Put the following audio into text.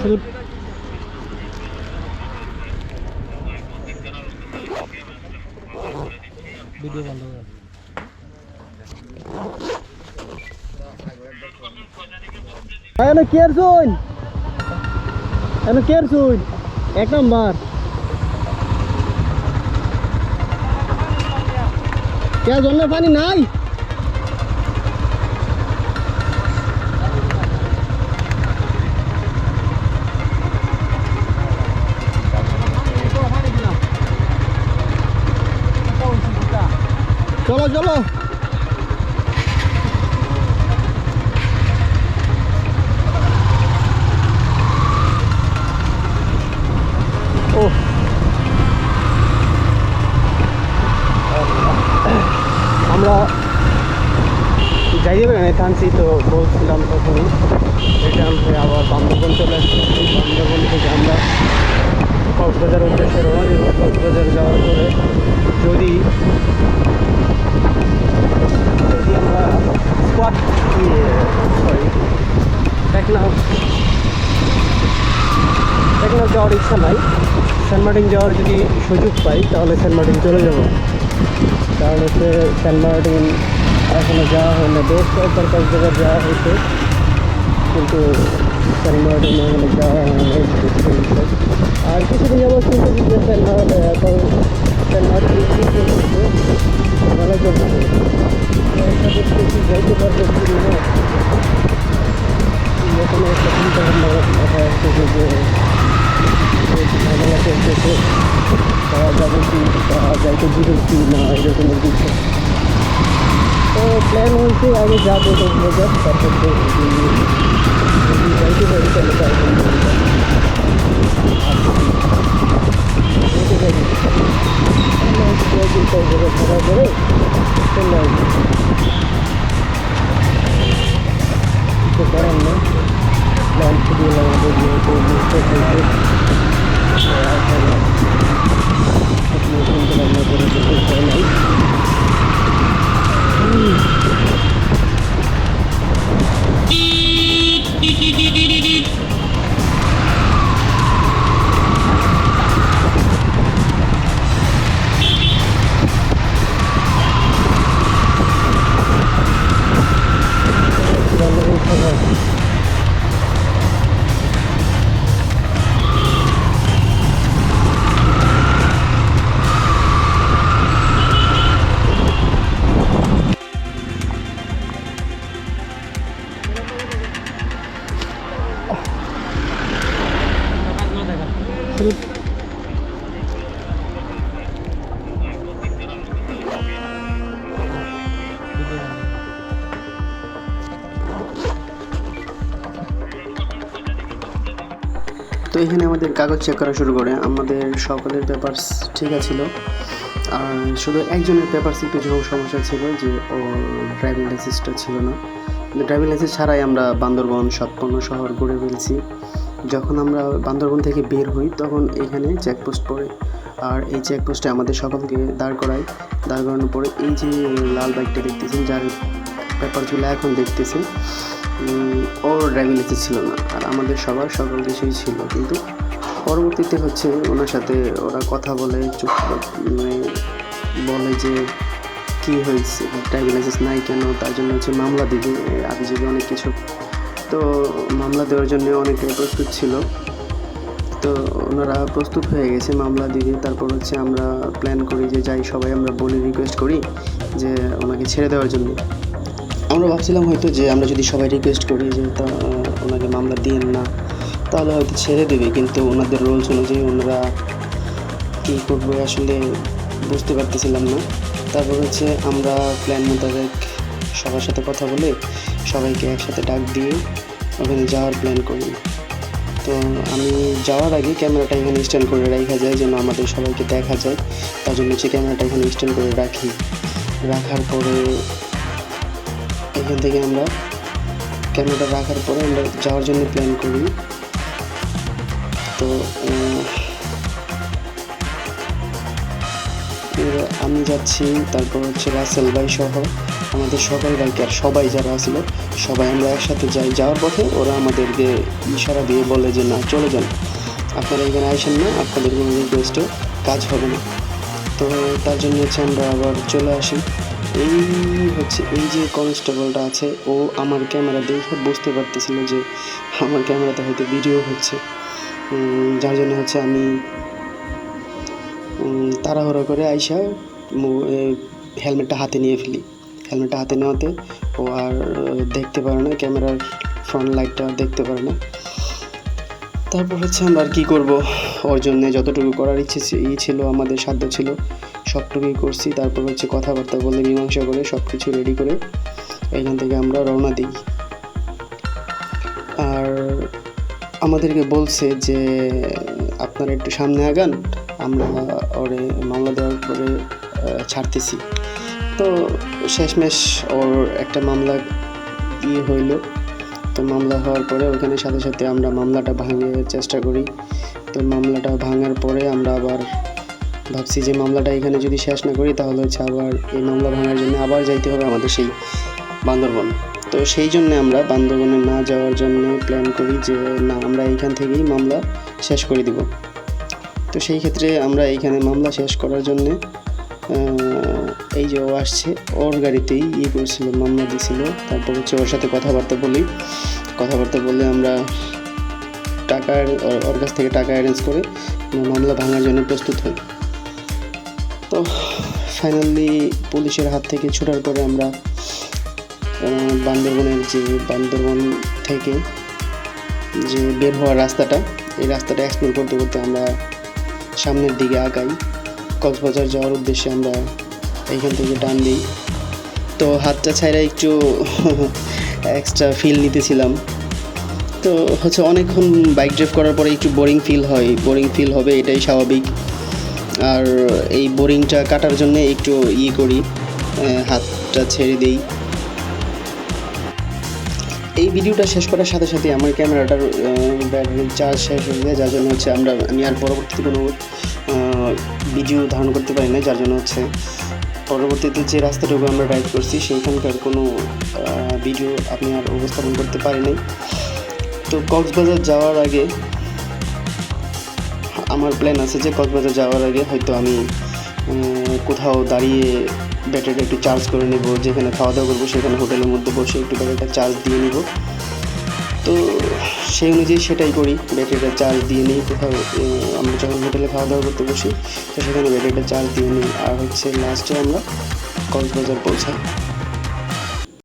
Shoot video বন্ধ কর। এনে কেয়ার শুন এক নাম্বার কে জন্য পানি নাই চলো চলো ও আমরা যাই যাবে না থানছি তো বলছিলাম তখনই এখান থেকে আবার বান্দরবন চলে আসছি বান্দরবন থেকে আমরা কক্সবাজার উদ্দেশ্যে রওনা দিব কক্সবাজার যাওয়ার পরে যদি আমরা স্পট সরি টেকনাফ যাওয়ার ইচ্ছা নাই সেন্ট মার্টিন যাওয়ার যদি সুযোগ পাই তাহলে সেন্ট মার্টিন চলে যাব তাহলে সেন্ট মার্টিন এখনও যাওয়া হয় না বেশ কয়েকবার কক্সবাজার যাওয়া হয়েছে কিন্তু সেন্ট মার্টিন এখানে যাওয়া হয় না আর কিছুদিন যাবো কিন্তু সেন্ট মার্টিন ভালো চলছে যাইতে পারবে কি না এখানে একটা চিন্তা ভাবনা মাথায় আসতেছে যে ঝামেলা চলতেছে পাওয়া যাবে কি পাওয়া যাইতে দিবে কি না এরকমের কিছু তো প্ল্যান হয়েছে আগে যাবো কক্সবাজার তারপর যদি যাইতে পারি তাহলে কক্সবাজার ছাড়া করে চলে আসবো কিছু করার নেই প্ল্যান শিডিউল আমাদের যেহেতু চিন্তাভাবনা করে যেতে হয় নাই তো এখানে আমাদের কাগজ চেক করা শুরু করে আমাদের সকলের পেপারস ঠিক আছিল আর শুধু একজনের পেপারস একটু সমস্যা ছিল যে ওর ড্রাইভিং লাইসেন্সটা ছিল না ড্রাইভিং লাইসেন্স ছাড়াই আমরা বান্দরবন সম্পূর্ণ শহর ঘুরে ফেলছি যখন আমরা বান্দরবন থেকে বের হই তখন এখানে চেকপোস্ট পড়ে আর এই চেকপোস্টে আমাদের সকলকে দাঁড় করানোর পরে এই যে লাল বাইকটা দেখতেছেন যার পেপারগুলো এখন দেখতেছেন ওর ড্রাইভিং লাইসেন্স ছিল না আর আমাদের সকল কিছুই ছিল কিন্তু পরবর্তীতে হচ্ছে ওনার সাথে ওরা কথা বলে বলে যে কী হয়েছে ড্রাইভিং লাইসেন্স নাই কেন তার জন্য হচ্ছে মামলা দিবে আবিজাবি অনেক কিছু তো মামলা দেওয়ার জন্য অনেকটাই প্রস্তুত ছিল তো ওনারা প্রস্তুত হয়ে গেছে মামলা দিবে তারপর হচ্ছে আমরা প্ল্যান করি যে যাই সবাই আমরা বলে রিকোয়েস্ট করি যে ওনাকে ছেড়ে দেওয়ার জন্য আমরা ভাবছিলাম হয়তো যে আমরা যদি সবাই রিকোয়েস্ট করি যে তা ওনাকে মামলা দিয়েন না তাহলে হয়তো ছেড়ে দেবে কিন্তু ওনাদের রুলস অনুযায়ী ওনারা কী করবো আসলে বুঝতে পারতেছিলাম না তারপর হচ্ছে আমরা প্ল্যান মোতাবেক সবার সাথে কথা বলে সবাইকে একসাথে ডাক দিয়ে ওখানে যাওয়ার প্ল্যান করি তো আমি যাওয়ার আগে ক্যামেরাটা এখানে স্ট্যান্ড করে রাখা যায় যেন আমাদের সবাইকে দেখা যায় তার জন্য হচ্ছে ক্যামেরাটা এখানে স্ট্যান্ড করে রাখার পরে এখান থেকে আমরা ক্যামেরাটা রাখার পরে আমরা যাওয়ার জন্য প্ল্যান করি তো আমি যাচ্ছি তারপর হচ্ছে রাসেল ভাই সহ আমাদের সবাই বাইকার সবাই যারা ছিল সবাই আমরা একসাথে যাই। যাওয়ার পথে ওরা আমাদেরকে ইশারা দিয়ে বলে যে না চলে যান, আপনারা এখানে আসেন না, আপনাদের কোনো রিকোয়েস্টে কাজ হবে না। তো তার জন্য হচ্ছে আমরা আবার চলে আসি। এই হচ্ছে এই যে কনস্টেবলটা আছে, ও আমার ক্যামেরা দেখে বুঝতে পারতেছিল যে আমার ক্যামেরাতে হয়তো ভিডিও হচ্ছে, যার জন্য হচ্ছে আমি তাড়াহুড়ো করে আইসা হেলমেটটা হাতে নিয়ে ফেলি। হেলমেটটা হাতে নেওয়াতে ও আর দেখতে পারে না, ক্যামেরার ফ্রন্ট লাইটটা দেখতে পারে না। তারপর হচ্ছে আমরা আর কী করবো, ওর জন্যে যতটুকু করার ইচ্ছে ছিল, আমাদের সাধ্য ছিল, সবটুকুই করছি। তারপর হচ্ছে কথাবার্তা বলে মীমাংসা করে সব কিছু রেডি করে এখান থেকে আমরা রওনা দিই। আর আমাদেরকে বলছে যে আপনারা একটু সামনে আগান, আমরা ওরে মামলা দেওয়ার পরে ছাড়তেছি। তো শেষমেশ ওর একটা মামলা হইলো। তো মামলা হওয়ার পরে ওখানে সাথে সাথে আমরা মামলাটা ভাঙার চেষ্টা করি। তো মামলাটা ভাঙার পরে আমরা আবার ভাবছি যে মামলাটা এখানে যদি শেষ না করি তাহলে হচ্ছে আবার এই মামলা ভাঙার জন্য আবার যাইতে হবে আমাদের সেই বান্দরবন। তো সেই জন্যে আমরা বান্দরবনে না যাওয়ার জন্য প্ল্যান করি যে না, আমরা এইখান থেকেই মামলা শেষ করে দিব। তো সেই ক্ষেত্রে আমরা এইখানে মামলা শেষ করার জন্যে এই যে ও আসছে, ওর গাড়িতেই করছিল, মামলা দিছিল। তারপর হচ্ছে ওর সাথে কথাবার্তা বলে আমরা ওর কাছ থেকে টাকা অ্যারেঞ্জ করে মামলা ভাঙার জন্য প্রস্তুত হই। তো ফাইনালি পুলিশের হাত থেকে ছুটার পরে আমরা বান্দরবন থেকে যে বের হওয়ার রাস্তাটা, এই রাস্তাটা এক্সপ্লোর করতে করতে আমরা সামনের দিকে আগাই। কক্সবাজার যাওয়ার উদ্দেশ্যে আমরা এইখান থেকে টান দিই। তো হাতটা ছাইরা একটু এক্সট্রা ফিল নিতেছিলাম। তো হচ্ছে অনেকক্ষণ বাইক ড্রাইভ করার পরে একটু বোরিং ফিল হবে, এটাই স্বাভাবিক। আর এই বোরিংটা কাটার জন্য একটু করি, হাতটা ছেড়ে দিই। এই ভিডিওটা শেষ করার সাথে সাথে আমার ক্যামেরাটার ব্যাটারি চার্জ শেষ হয়ে যায়, যার জন্য হচ্ছে আমি আর পরবর্তীতে কোনো ভিডিও ধারণ করতে পারি না। যার জন্য হচ্ছে পরবর্তীতে যে রাস্তাটুকু আমরা রাইড করছি সেইখানকার কোনো ভিডিও আপনি আর উপস্থাপন করতে পারি নাই। তো কক্সবাজার যাওয়ার আগে আমার প্ল্যান আছে যে কক্সবাজার যাওয়ার আগে হয়তো আমি কোথাও দাঁড়িয়ে ব্যাটারিটা একটু চার্জ করে নেব, যেখানে খাওয়া দাওয়া করবো সেখানে হোটেলের মধ্যে বসে একটু ব্যাটারিটা চার্জ দিয়ে নেব। তো সেই অনুযায়ী সেটাই করি, ব্যাটারিটা চার্জ দিয়ে নিই। কোথাও আমরা যখন হোটেলে খাওয়া দাওয়া করতে বসি তো সেখানে ব্যাটারিটা চার্জ দিয়ে নিই। আর হচ্ছে লাস্টে আমরা কক্সবাজার পৌঁছাই।